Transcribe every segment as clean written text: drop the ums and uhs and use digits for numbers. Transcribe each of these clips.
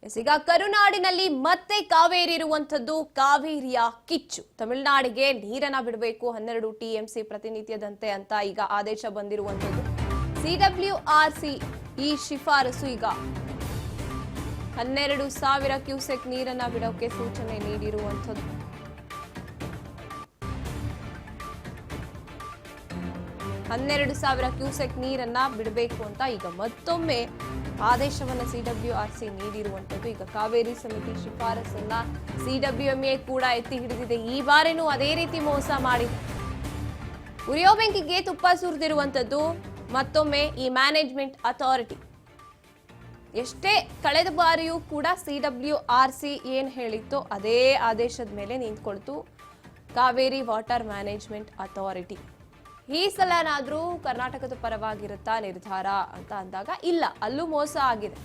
ಈಗ ಕರುನಾಡಿನಲ್ಲಿ ಮತ್ತೆ ಕಾವೇರಿ ಇರುವಂತದ್ದು ಕಾವೇರಿಯ ಕಿಚ್ಚು. ತಮಿಳುನಾಡಿಗೆ ನೀರನ್ನ ಬಿಡಬೇಕು 12 ಟಿಎಂಸಿ ಪ್ರತಿನಿತ್ಯದಂತೆ ಅಂತ ಈಗ ಆದೇಶ ಬಂದಿರುವಂತದ್ದು. ಸಿಡಬ್ಲ್ಯೂಆರ್ಸಿ ಈ ಶಿಫಾರಸು ಈಗ 12,000 ಕ್ಯೂಸೆಕ್ ನೀರನ್ನ ಬಿಡೋಕೆ ಸೂಚನೆ ನೀಡಿರುವಂತದ್ದು. ಕ್ಯೂಸೆಕ್ ನೀರನ್ನ ಬಿಡಬೇಕು ಅಂತ ಈಗ ಮತ್ತೊಮ್ಮೆ ಆದೇಶವನ್ನ ಸಿಡಬ್ಲ್ಯೂಆರ್ಸಿ ನೀಡಿರುವಂತದ್ದು. ಈಗ ಕಾವೇರಿ ಸಮಿತಿ ಶಿಫಾರಸನ್ನ ಸಿಡಬ್ಲ್ಯೂಎಂಎ ಕೂಡ ಎತ್ತಿ ಹಿಡಿದಿದೆ. ಈ ಬಾರಿನೂ ಅದೇ ರೀತಿ ಮೋಸ ಮಾಡಿದೆ. ಉರಿಯೋ ಬೆಂಕಿಗೆ ತುಪ್ಪ ಸುರಿದಿರುವಂತದ್ದು ಮತ್ತೊಮ್ಮೆ ಈ ಮ್ಯಾನೇಜ್ಮೆಂಟ್ ಅಥಾರಿಟಿ. ಎಷ್ಟೇ ಕಳೆದ ಬಾರಿಯೂ ಕೂಡ ಸಿಡಬ್ಲ್ಯೂಆರ್ಸಿ ಏನ್ ಹೇಳಿತ್ತೋ ಅದೇ ಆದೇಶದ ಮೇಲೆ ನಿಂತ್ಕೊಳ್ತು ಕಾವೇರಿ ವಾಟರ್ ಮ್ಯಾನೇಜ್ಮೆಂಟ್ ಅಥಾರಿಟಿ. ಈ ಸಲನಾದ್ರೂ ಕರ್ನಾಟಕದ ಪರವಾಗಿರುತ್ತಾ ನಿರ್ಧಾರ ಅಂತ ಅಂದಾಗ ಇಲ್ಲ, ಅಲ್ಲೂ ಮೋಸ ಆಗಿದೆ.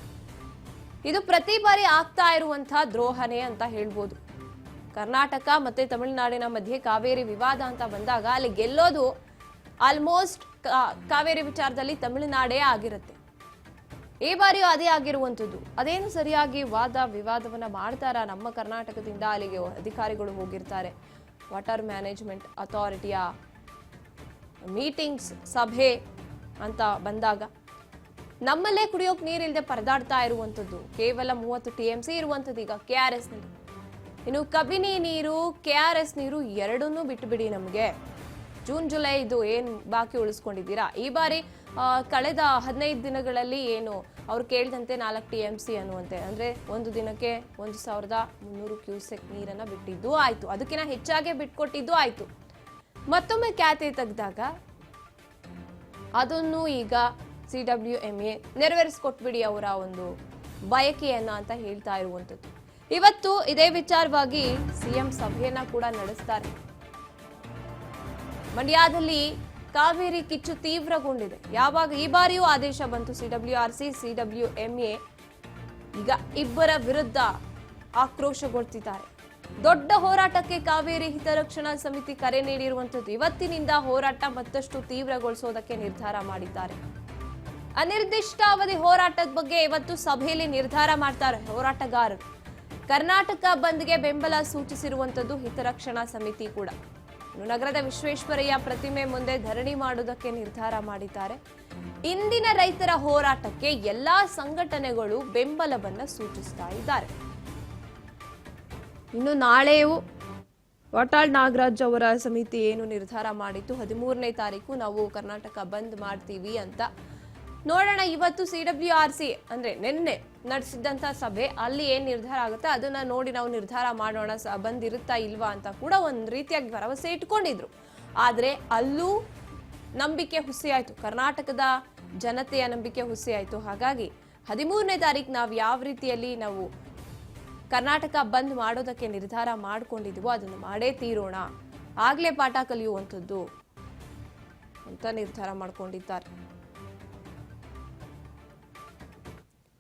ಇದು ಪ್ರತಿ ಬಾರಿ ಆಗ್ತಾ ಇರುವಂತಹ ದ್ರೋಹನೆ ಅಂತ ಹೇಳ್ಬೋದು. ಕರ್ನಾಟಕ ಮತ್ತೆ ತಮಿಳುನಾಡಿನ ಮಧ್ಯೆ ಕಾವೇರಿ ವಿವಾದ ಅಂತ ಬಂದಾಗ ಅಲ್ಲಿ ಗೆಲ್ಲೋದು ಆಲ್ಮೋಸ್ಟ್ ಕಾವೇರಿ ವಿಚಾರದಲ್ಲಿ ತಮಿಳುನಾಡೇ ಆಗಿರುತ್ತೆ. ಈ ಬಾರಿಯೂ ಅದೇ ಆಗಿರುವಂಥದ್ದು. ಅದೇನು ಸರಿಯಾಗಿ ವಾದ ವಿವಾದವನ್ನ ಮಾಡ್ತಾರ ನಮ್ಮ ಕರ್ನಾಟಕದಿಂದ ಅಲ್ಲಿಗೆ ಅಧಿಕಾರಿಗಳು ಹೋಗಿರ್ತಾರೆ. ವಾಟರ್ ಮ್ಯಾನೇಜ್ಮೆಂಟ್ ಅಥಾರಿಟಿಯ ಮೀಟಿಂಗ್ಸ್ ಸಭೆ ಅಂತ ಬಂದಾಗ ನಮ್ಮಲ್ಲೇ ಕುಡಿಯೋಕೆ ನೀರಿಲ್ಲದೆ ಪರದಾಡ್ತಾ ಇರುವಂಥದ್ದು. ಕೇವಲ 30 ಟಿಎಂಸಿ ಇರುವಂಥದ್ದು ಈಗ KRS ನೀರು. ಇನ್ನು ಕಬಿನಿ ನೀರು KRS ನೀರು ಎರಡನ್ನೂ ಬಿಟ್ಟುಬಿಡಿ. ನಮಗೆ ಜೂನ್ ಜುಲೈ ಇದು ಏನು ಬಾಕಿ ಉಳಿಸ್ಕೊಂಡಿದ್ದೀರಾ? ಈ ಬಾರಿ ಕಳೆದ 15 ದಿನಗಳಲ್ಲಿ ಏನು ಅವ್ರು ಕೇಳಿದಂತೆ 4 ಟಿಎಂಸಿ ಅನ್ನುವಂತೆ, ಅಂದ್ರೆ ಒಂದು ದಿನಕ್ಕೆ 1,300 ಕ್ಯೂಸೆಕ್ ನೀರನ್ನ ಬಿಟ್ಟಿದ್ದು ಆಯ್ತು. ಅದಕ್ಕಿಂತ ಹೆಚ್ಚಾಗೆ ಬಿಟ್ಕೊಟ್ಟಿದ್ದು ಆಯ್ತು. ಮತ್ತೊಮ್ಮೆ ಖ್ಯಾತಿ ತೆಗೆದಾಗ ಅದನ್ನು ಈಗ ಸಿಡಬ್ಲ್ಯೂಎಂಎ ನೆರವೇರಿಸ್ಕೊಟ್ಬಿಡಿ ಅವರ ಒಂದು ಬಯಕೆಯನ್ನ ಅಂತ ಹೇಳ್ತಾ ಇರುವಂತದ್ದು. ಇವತ್ತು ಇದೇ ವಿಚಾರವಾಗಿ ಸಿಎಂ ಸಭೆಯನ್ನ ಕೂಡ ನಡೆಸ್ತಾರೆ. ಮಂಡ್ಯದಲ್ಲಿ ಕಾವೇರಿ ಕಿಚ್ಚು ತೀವ್ರಗೊಂಡಿದೆ. ಯಾವಾಗ ಈ ಬಾರಿಯೂ ಆದೇಶ ಬಂತು ಸಿಡಬ್ಲ್ಯೂಆರ್ಸಿ ಸಿಡಬ್ಲ್ಯೂಎಂಎ ಈಗ ಇಬ್ಬರ ವಿರುದ್ಧ ಆಕ್ರೋಶಗೊಳ್ತಿದ್ದಾರೆ. ದೊಡ್ಡ ಹೋರಾಟಕ್ಕೆ ಕಾವೇರಿ ಹಿತರಕ್ಷಣಾ ಸಮಿತಿ ಕರೆ ನೀಡಿರುವಂತದ್ದು. ಇವತ್ತಿನಿಂದ ಹೋರಾಟ ಮತ್ತಷ್ಟು ತೀವ್ರಗೊಳಿಸೋದಕ್ಕೆ ನಿರ್ಧಾರ ಮಾಡಿದ್ದಾರೆ. ಅನಿರ್ದಿಷ್ಟಾವಧಿ ಹೋರಾಟದ ಬಗ್ಗೆ ಇವತ್ತು ಸಭೆಯಲ್ಲಿ ನಿರ್ಧಾರ ಮಾಡ್ತಾರೆ ಹೋರಾಟಗಾರರು. ಕರ್ನಾಟಕ ಬಂದ್ಗೆ ಬೆಂಬಲ ಸೂಚಿಸಿರುವಂತದ್ದು ಹಿತರಕ್ಷಣಾ ಸಮಿತಿ ಕೂಡ. ನಗರದ ವಿಶ್ವೇಶ್ವರಯ್ಯ ಪ್ರತಿಮೆ ಮುಂದೆ ಧರಣಿ ಮಾಡುವುದಕ್ಕೆ ನಿರ್ಧಾರ ಮಾಡಿದ್ದಾರೆ. ಇಂದಿನ ರೈತರ ಹೋರಾಟಕ್ಕೆ ಎಲ್ಲಾ ಸಂಘಟನೆಗಳು ಬೆಂಬಲವನ್ನ ಸೂಚಿಸ್ತಾ ಇದ್ದಾರೆ. ಇನ್ನು ನಾಳೆಯೂ ವಾಟಾಳ್ ನಾಗರಾಜ್ ಅವರ ಸಮಿತಿ ಏನು ನಿರ್ಧಾರ ಮಾಡಿತ್ತು, 13ನೇ ತಾರೀಕು ನಾವು ಕರ್ನಾಟಕ ಬಂದ್ ಮಾಡ್ತೀವಿ ಅಂತ. ನೋಡೋಣ ಇವತ್ತು ಸಿಡಬ್ಲ್ಯೂಆರ್ಸಿ ಅಂದ್ರೆ ನಿನ್ನೆ ನಡೆಸಿದಂತ ಸಭೆ ಅಲ್ಲಿ ಏನ್ ನಿರ್ಧಾರ ಆಗುತ್ತೆ ಅದನ್ನ ನೋಡಿ ನಾವು ನಿರ್ಧಾರ ಮಾಡೋಣ, ಬಂದ್ ಇರುತ್ತಾ ಇಲ್ವಾ ಅಂತ ಕೂಡ ಒಂದ್ ರೀತಿಯಾಗಿ ಭರವಸೆ ಇಟ್ಕೊಂಡಿದ್ರು. ಆದ್ರೆ ಅಲ್ಲೂ ನಂಬಿಕೆ ಹುಸಿ ಆಯ್ತು, ಕರ್ನಾಟಕದ ಜನತೆಯ ನಂಬಿಕೆ ಹುಸಿ ಆಯ್ತು. ಹಾಗಾಗಿ 13ನೇ ತಾರೀಕು ನಾವು ಯಾವ ರೀತಿಯಲ್ಲಿ ನಾವು ಕರ್ನಾಟಕ ಬಂದ್ ಮಾಡೋದಕ್ಕೆ ನಿರ್ಧಾರ ಮಾಡ್ಕೊಂಡಿದ್ವೋ ಅದನ್ನು ಮಾಡೇ ತೀರೋಣ, ಆಗ್ಲೇ ಪಾಠ ಕಲಿಯುವಂಥದ್ದು ಅಂತ ನಿರ್ಧಾರ ಮಾಡ್ಕೊಂಡಿದ್ದಾರೆ.